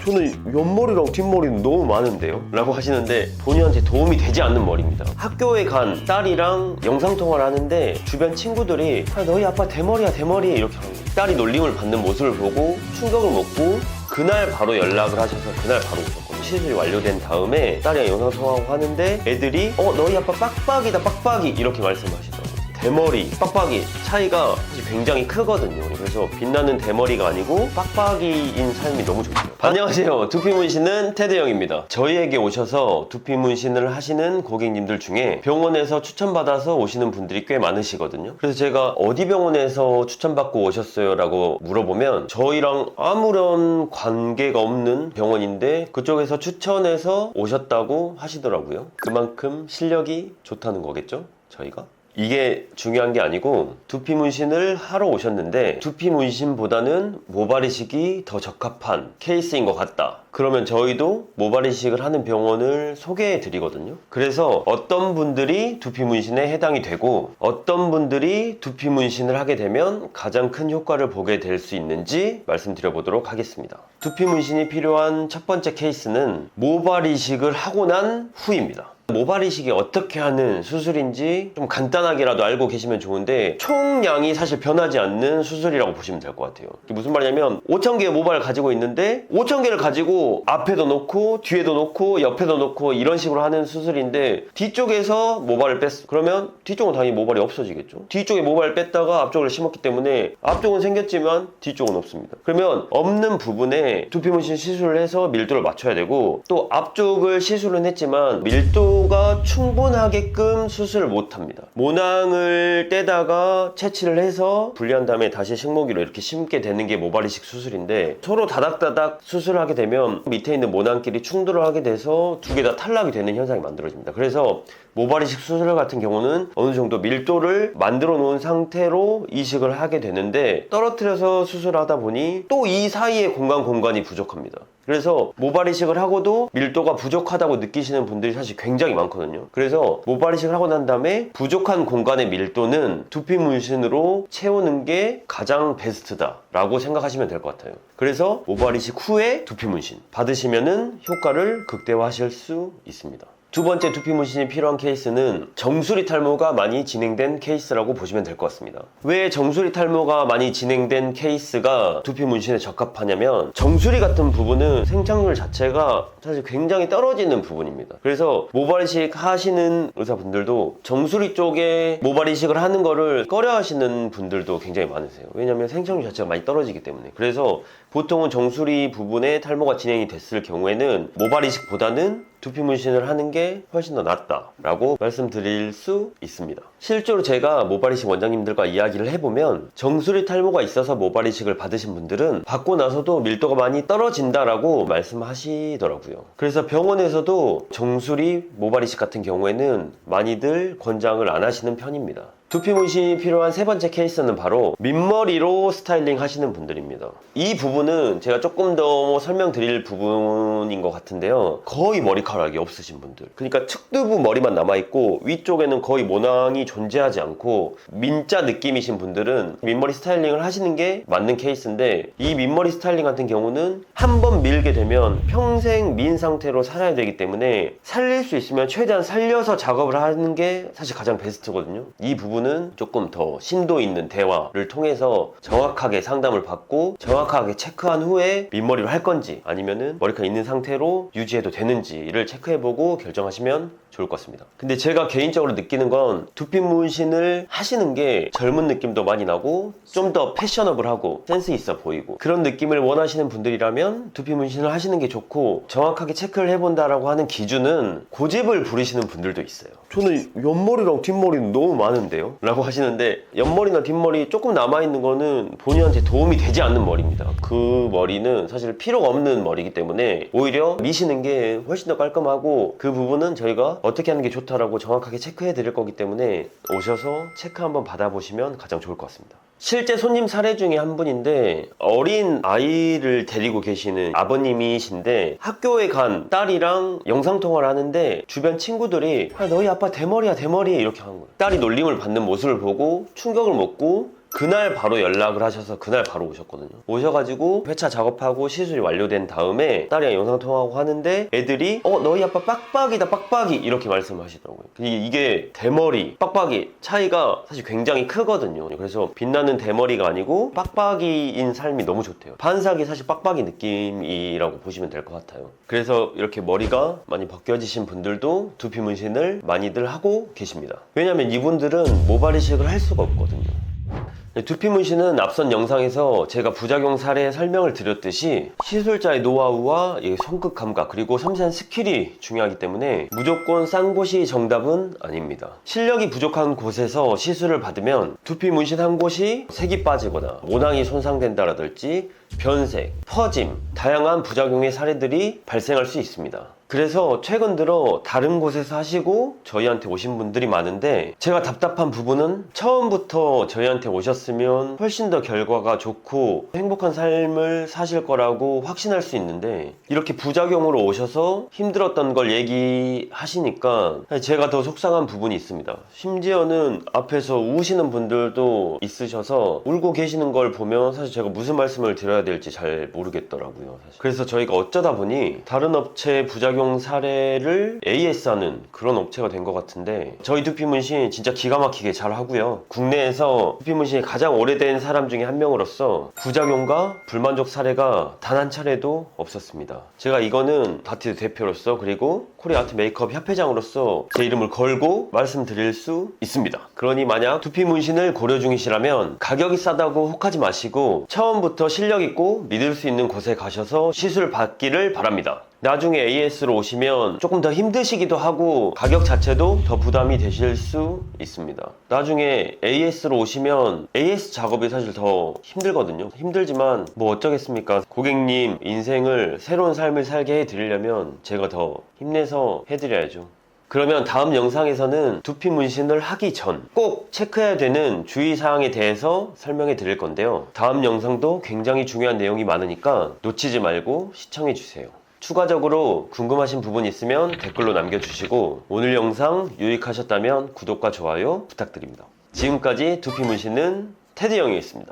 저는 옆머리랑 뒷머리는 너무 많은데요? 라고 하시는데 본인한테 도움이 되지 않는 머리입니다. 학교에 간 딸이랑 영상통화를 하는데 주변 친구들이 너희 아빠 대머리야 대머리 이렇게 하는 거예요. 딸이 놀림을 받는 모습을 보고 충격을 먹고 그날 바로 연락을 하셔서 그날 바로 오셨거든요. 시술이 완료된 다음에 딸이랑 영상통화하고 하는데 애들이 너희 아빠 빡빡이다 빡빡이 이렇게 말씀하시더라고요. 대머리, 빡빡이 차이가 사실 굉장히 크거든요. 그래서 빛나는 대머리가 아니고 빡빡이인 삶이 너무 좋죠. 안녕하세요. 두피 문신은 테드 형입니다. 저희에게 오셔서 두피 문신을 하시는 고객님들 중에 병원에서 추천받아서 오시는 분들이 꽤 많으시거든요. 그래서 제가 어디 병원에서 추천받고 오셨어요? 라고 물어보면 저희랑 아무런 관계가 없는 병원인데 그쪽에서 추천해서 오셨다고 하시더라고요. 그만큼 실력이 좋다는 거겠죠? 저희가? 이게 중요한 게 아니고 두피 문신을 하러 오셨는데 두피 문신보다는 모발 이식이 더 적합한 케이스인 것 같다. 그러면 저희도 모발 이식을 하는 병원을 소개해 드리거든요. 그래서 어떤 분들이 두피 문신에 해당이 되고 어떤 분들이 두피 문신을 하게 되면 가장 큰 효과를 보게 될 수 있는지 말씀드려 보도록 하겠습니다. 두피 문신이 필요한 첫 번째 케이스는 모발 이식을 하고 난 후입니다. 모발 이식이 어떻게 하는 수술인지 좀 간단하게라도 알고 계시면 좋은데 총량이 사실 변하지 않는 수술이라고 보시면 될 것 같아요. 이게 무슨 말이냐면 5,000개의 모발을 가지고 있는데 5,000개를 가지고 앞에도 놓고 뒤에도 놓고 옆에도 놓고 이런 식으로 하는 수술인데 뒤쪽에서 모발을 뺐어. 그러면 뒤쪽은 당연히 모발이 없어지겠죠. 뒤쪽에 모발을 뺐다가 앞쪽을 심었기 때문에 앞쪽은 생겼지만 뒤쪽은 없습니다. 그러면 없는 부분에 두피 문신 시술을 해서 밀도를 맞춰야 되고 또 앞쪽을 시술은 했지만 밀도가 충분하게끔 수술을 못합니다. 모낭을 떼다가 채취를 해서 분리한 다음에 다시 식모기로 이렇게 심게 되는 게 모발 이식 수술인데 서로 다닥다닥 수술을 하게 되면 밑에 있는 모낭끼리 충돌을 하게 돼서 두 개 다 탈락이 되는 현상이 만들어집니다. 그래서 모발 이식 수술 같은 경우는 어느 정도 밀도를 만들어 놓은 상태로 이식을 하게 되는데 떨어뜨려서 수술하다 보니 또 이 사이에 공간이 부족합니다. 그래서 모발 이식을 하고도 밀도가 부족하다고 느끼시는 분들이 사실 굉장히 많거든요. 그래서 모발 이식을 하고 난 다음에 부족한 공간의 밀도는 두피 문신으로 채우는 게 가장 베스트다 라고 생각하시면 될 것 같아요. 그래서 모발 이식 후에 두피 문신 받으시면은 효과를 극대화하실 수 있습니다. 두 번째 두피 문신이 필요한 케이스는 정수리 탈모가 많이 진행된 케이스라고 보시면 될 것 같습니다. 왜 정수리 탈모가 많이 진행된 케이스가 두피 문신에 적합하냐면 정수리 같은 부분은 생착률 자체가 사실 굉장히 떨어지는 부분입니다. 그래서 모발 이식 하시는 의사분들도 정수리 쪽에 모발 이식을 하는 거를 꺼려 하시는 분들도 굉장히 많으세요. 왜냐면 생착률 자체가 많이 떨어지기 때문에. 그래서 보통은 정수리 부분에 탈모가 진행이 됐을 경우에는 모발 이식보다는 두피 문신을 하는 게 훨씬 더 낫다라고 말씀드릴 수 있습니다. 실제로 제가 모발 이식 원장님들과 이야기를 해보면 정수리 탈모가 있어서 모발 이식을 받으신 분들은 받고 나서도 밀도가 많이 떨어진다라고 말씀하시더라고요. 그래서 병원에서도 정수리 모발 이식 같은 경우에는 많이들 권장을 안 하시는 편입니다. 두피 문신이 필요한 세 번째 케이스는 바로 밑머리로 스타일링 하시는 분들입니다. 이 부분은 제가 조금 더 설명드릴 부분인 것 같은데요. 거의 머리카락이 없으신 분들, 그러니까 측두부 머리만 남아있고 위쪽에는 거의 모낭이 존재하지 않고 민자 느낌이신 분들은 밑머리 스타일링을 하시는 게 맞는 케이스인데 이 밑머리 스타일링 같은 경우는 한번 밀게 되면 평생 민 상태로 살아야 되기 때문에 살릴 수 있으면 최대한 살려서 작업을 하는 게 사실 가장 베스트거든요. 이 부분은 조금 더 심도 있는 대화를 통해서 정확하게 상담을 받고 정확하게 체크한 후에 밑머리로 할 건지 아니면은 머리카락 있는 상태로 유지해도 되는지를 체크해보고 결정하시면 좋을 것 같습니다. 근데 제가 개인적으로 느끼는 건 두피 문신을 하시는 게 젊은 느낌도 많이 나고 좀 더 패셔너블하고 센스 있어 보이고 그런 느낌을 원하시는 분들이라면 두피 문신을 하시는 게 좋고 정확하게 체크를 해본다라고 하는 기준은 고집을 부리시는 분들도 있어요. 저는 옆머리랑 뒷머리는 너무 많은데요? 라고 하시는데 옆머리나 뒷머리 조금 남아있는 거는 본인한테 도움이 되지 않는 머리입니다. 그 머리는 사실 필요가 없는 머리이기 때문에 오히려 미시는 게 훨씬 더 깔끔하고 그 부분은 저희가 어떻게 하는 게 좋다라고 정확하게 체크해 드릴 거기 때문에 오셔서 체크 한번 받아보시면 가장 좋을 것 같습니다. 실제 손님 사례 중에 한 분인데 어린 아이를 데리고 계시는 아버님이신데 학교에 간 딸이랑 영상통화를 하는데 주변 친구들이 너희 아빠 대머리야 대머리 이렇게 하는 거예요. 딸이 놀림을 받는 모습을 보고 충격을 먹고 그날 바로 연락을 하셔서 그날 바로 오셨거든요. 오셔가지고 회차 작업하고 시술이 완료된 다음에 딸이랑 영상통화하고 하는데 애들이 너희 아빠 빡빡이다 빡빡이 이렇게 말씀하시더라고요. 이게 대머리, 빡빡이 차이가 사실 굉장히 크거든요. 그래서 빛나는 대머리가 아니고 빡빡이인 삶이 너무 좋대요. 반삭이 사실 빡빡이 느낌이라고 보시면 될 것 같아요. 그래서 이렇게 머리가 많이 벗겨지신 분들도 두피 문신을 많이들 하고 계십니다. 왜냐면 이분들은 모발 이식을 할 수가 없거든요. 두피 문신은 앞선 영상에서 제가 부작용 사례 설명을 드렸듯이 시술자의 노하우와 손끝 감각 그리고 섬세한 스킬이 중요하기 때문에 무조건 싼 곳이 정답은 아닙니다. 실력이 부족한 곳에서 시술을 받으면 두피 문신 한 곳이 색이 빠지거나 모낭이 손상된다라든지 변색, 퍼짐, 다양한 부작용의 사례들이 발생할 수 있습니다. 그래서 최근 들어 다른 곳에서 하시고 저희한테 오신 분들이 많은데 제가 답답한 부분은 처음부터 저희한테 오셨으면 훨씬 더 결과가 좋고 행복한 삶을 사실 거라고 확신할 수 있는데 이렇게 부작용으로 오셔서 힘들었던 걸 얘기하시니까 제가 더 속상한 부분이 있습니다. 심지어는 앞에서 우시는 분들도 있으셔서 울고 계시는 걸 보면 사실 제가 무슨 말씀을 드려야 될지 잘 모르겠더라고요. 사실. 그래서 저희가 어쩌다 보니 다른 업체의 부작용 사례를 AS하는 그런 업체가 된 것 같은데 저희 두피 문신 진짜 기가 막히게 잘 하고요. 국내에서 두피 문신이 가장 오래된 사람 중에 한 명으로서 부작용과 불만족 사례가 단 한 차례도 없었습니다. 제가 이거는 다트 대표로서 그리고 코리아 아트 메이크업 협회장으로서 제 이름을 걸고 말씀드릴 수 있습니다. 그러니 만약 두피 문신을 고려 중이시라면 가격이 싸다고 혹하지 마시고 처음부터 실력 있고 믿을 수 있는 곳에 가셔서 시술 받기를 바랍니다. 나중에 AS로 오시면 조금 더 힘드시기도 하고 가격 자체도 더 부담이 되실 수 있습니다. 나중에 AS로 오시면 AS 작업이 사실 더 힘들거든요. 힘들지만 뭐 어쩌겠습니까? 고객님 인생을 새로운 삶을 살게 해드리려면 제가 더 힘내서 해드려야죠. 그러면 다음 영상에서는 두피 문신을 하기 전 꼭 체크해야 되는 주의사항에 대해서 설명해 드릴 건데요. 다음 영상도 굉장히 중요한 내용이 많으니까 놓치지 말고 시청해 주세요. 추가적으로 궁금하신 부분 있으면 댓글로 남겨주시고 오늘 영상 유익하셨다면 구독과 좋아요 부탁드립니다. 지금까지 두피 문신은 테디 형이었습니다.